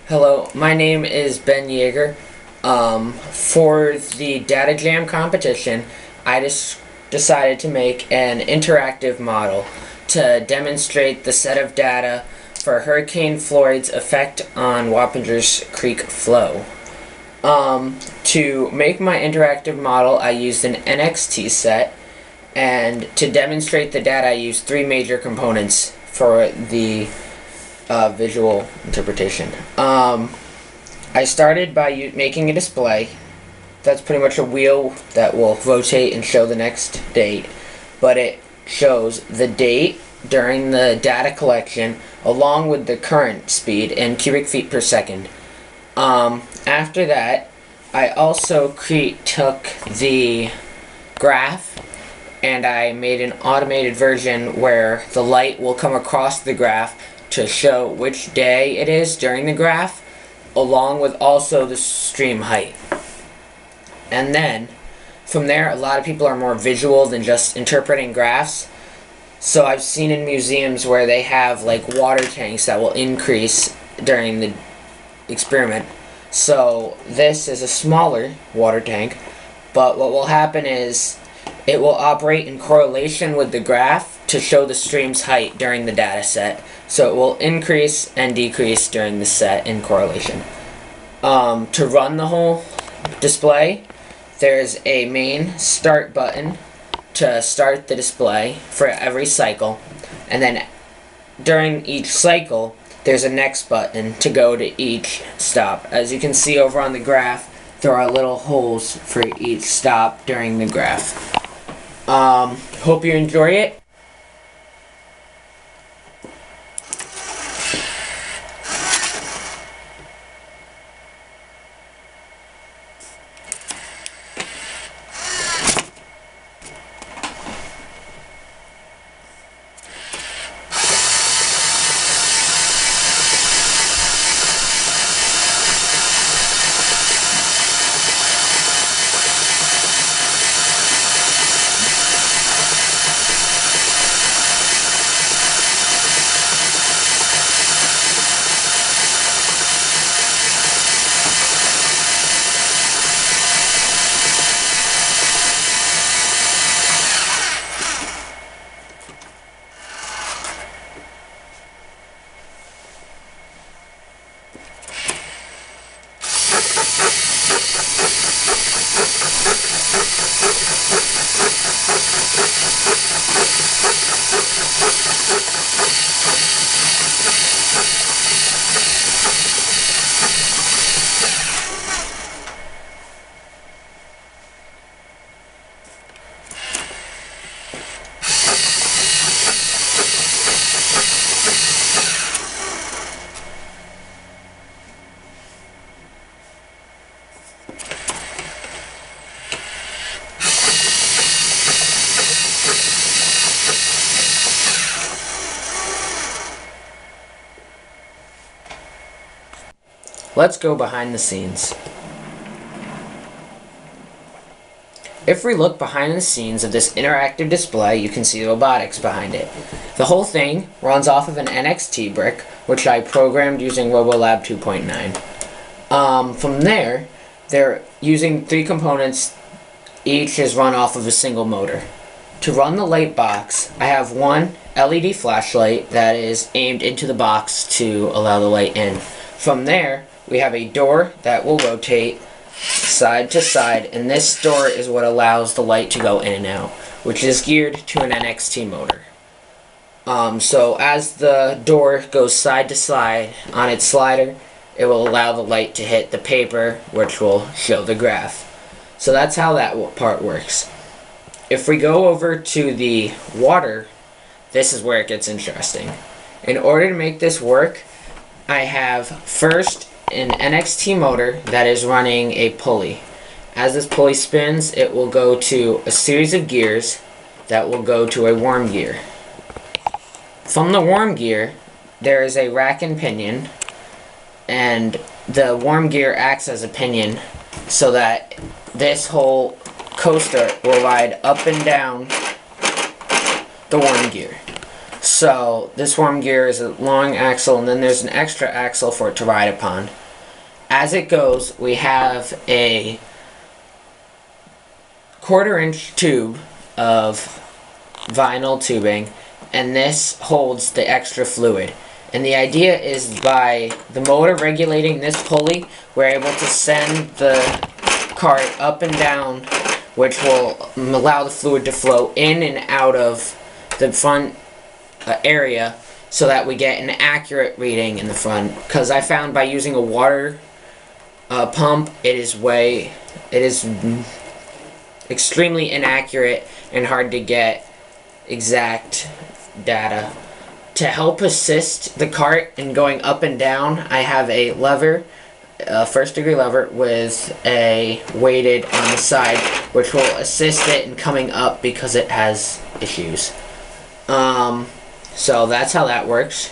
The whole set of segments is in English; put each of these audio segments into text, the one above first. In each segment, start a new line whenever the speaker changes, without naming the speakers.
Hello, my name is Ben Yager. For the Data Jam competition, I just decided to make an interactive model to demonstrate the set of data for Hurricane Floyd's effect on Wappingers Creek flow. To make my interactive model, I used an NXT set, and to demonstrate the data, I used three major components for the visual interpretation. I started by making a display. That's pretty much a wheel that will rotate and show the next date, but it shows the date during the data collection along with the current speed in cubic feet per second. After that, I also took the graph and I made an automated version where the light will come across the graph to show which day it is during the graph, along with also the stream height. And then from there, a lot of people are more visual than just interpreting graphs. So I've seen in museums where they have like water tanks that will increase during the experiment. So this is a smaller water tank, but what will happen is it will operate in correlation with the graph to show the stream's height during the data set. So it will increase and decrease during the set in correlation. To run the whole display, there's a main start button to start the display for every cycle, and then during each cycle there's a next button to go to each stop. As you can see over on the graph, there are little holes for each stop during the graph. Hope you enjoy it. Let's go behind the scenes. If we look behind the scenes of this interactive display, you can see the robotics behind it. The whole thing runs off of an NXT brick, which I programmed using RoboLab 2.9. From there, they're using three components. Each is run off of a single motor. To run the light box, I have one LED flashlight that is aimed into the box to allow the light in. From there, we have a door that will rotate side to side, and this door is what allows the light to go in and out, which is geared to an NXT motor. So as the door goes side to side on its slider, it will allow the light to hit the paper, which will show the graph. So that's how that part works. If we go over to the water, this is where it gets interesting. In order to make this work, I have first an NXT motor that is running a pulley. As this pulley spins, it will go to a series of gears that will go to a worm gear. From the worm gear, there is a rack and pinion, and the worm gear acts as a pinion so that this whole coaster will ride up and down the worm gear. So this worm gear is a long axle, and then there's an extra axle for it to ride upon. As it goes, we have a 1/4-inch tube of vinyl tubing, and this holds the extra fluid. And the idea is by the motor regulating this pulley, we're able to send the cart up and down, which will allow the fluid to flow in and out of the front area, so that we get an accurate reading in the front. Because I found by using a water pump, it is extremely inaccurate and hard to get exact data. To help assist the cart in going up and down, I have a lever, a first-degree lever with a weighted on the side, which will assist it in coming up because it has issues. So that's how that works.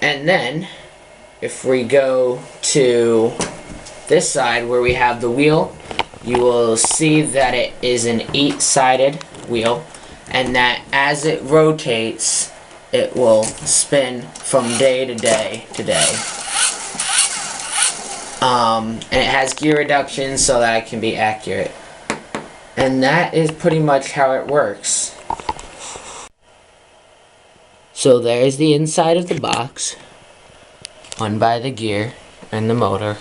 And then, if we go to this side where we have the wheel, you will see that it is an 8-sided wheel, and that as it rotates, it will spin from day to day to day. And it has gear reduction so that it can be accurate. And that is pretty much how it works. So there's the inside of the box, run by the gear and the motor.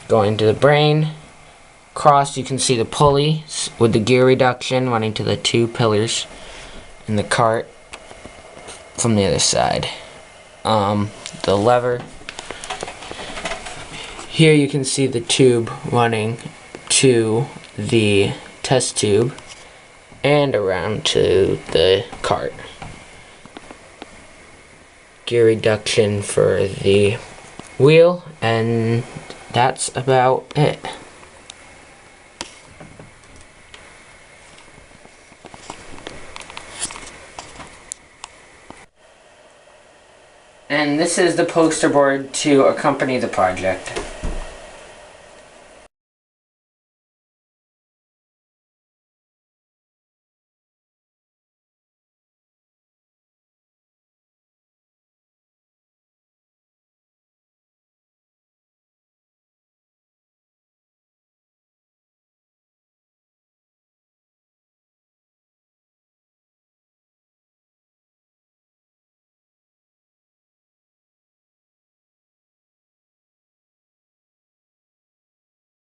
Going to the brain, across you can see the pulley with the gear reduction running to the 2 pillars in the cart from the other side. The lever. Here you can see the tube running to the test tube and around to the cart. Gear reduction for the wheel, and that's about it. And this is the poster board to accompany the project.